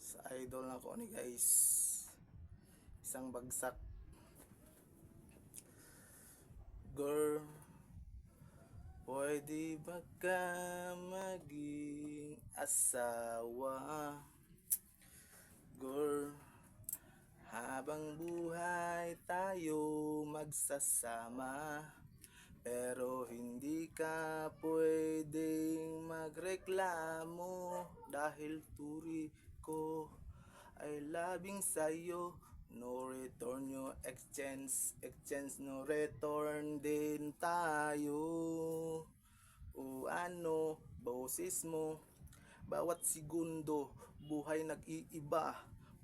Sa idol na ko ni guys, isang bagsak. Girl, pwede ba ka maging asawa? Girl, habang buhay tayo magsasama, pero hindi ka pwedeng magreklamo dahil turi ko ay labing sa'yo. No return, no exchange, no return din tayo. O ano, boses mo, bawat segundo, buhay nag-iiba.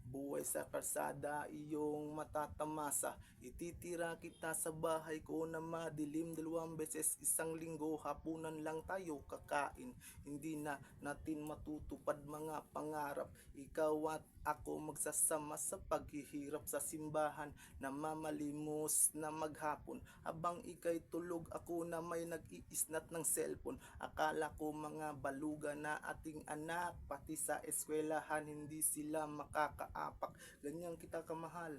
Buhay sa kalsada, iyong matatamasa. Ititira kita sa bahay ko na madilim 2 beses isang linggo. Hapunan lang tayo kakain. Hindi na natin matutupad mga pangarap. Ikaw at ako magsasama sa paghihirap sa simbahan. Na mamalimos na maghapon. Habang ikay tulog, ako na may nag-iisnat ng cellphone. Akala ko mga baluga na ating anak. Pati sa eskwelahan hindi sila makakaapak. Ganyan kita kamahal,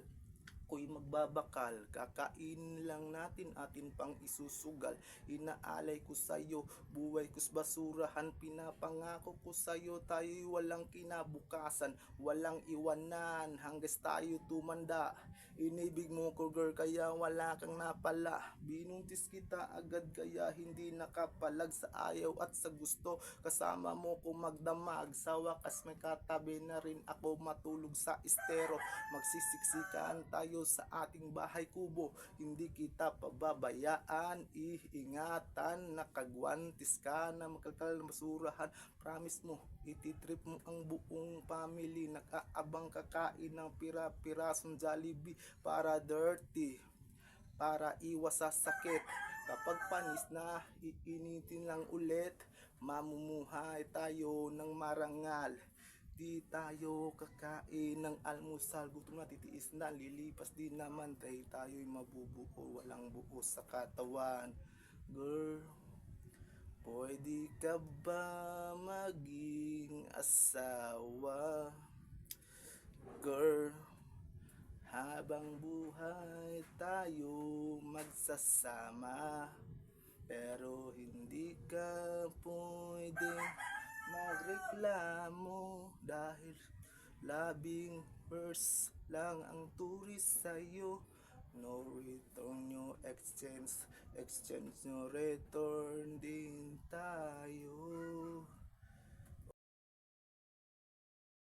ko'y magbabakal. Kakain lang natin, atin pang isusugal. Inaalay ko sa'yo, buhay ko's basurahan. Pinapangako ko sa'yo, tayo'y walang kinabukasan. Walang iwanan, hanggang tayo tumanda. Inibig mo ko girl, kaya wala kang napala. Binuntis kita agad, kaya hindi nakapalag. Sa ayaw at sa gusto, kasama mo ko magdamag. Sa wakas may katabi na rin ako matulog sa estero. Magsisiksikan tayo sa ating bahay kubo. Hindi kita pababayaan, iingatan. Nakagwantis ka na magkalkal na basurahan. Promise mo, ititrip mo ang buong family. Nag-aabang kakain ng pira-pirasong Jollibee para dirty, para iwas sa sakit. Kapag panis na, iinitin lang ulit. Mamumuhay tayo ng marangal. Di tayo kakain ng almusal, gutom na titiis na, lilipas din naman tayo'y mabubuo, walang buo sa katawan. Girl, pwede ka ba maging asawa? Girl, habang buhay tayo magsasama, pero hindi ka pwedeng magreklamo dahil labing verse lang ang turis sa'yo. No return, no exchange, no return din tayo.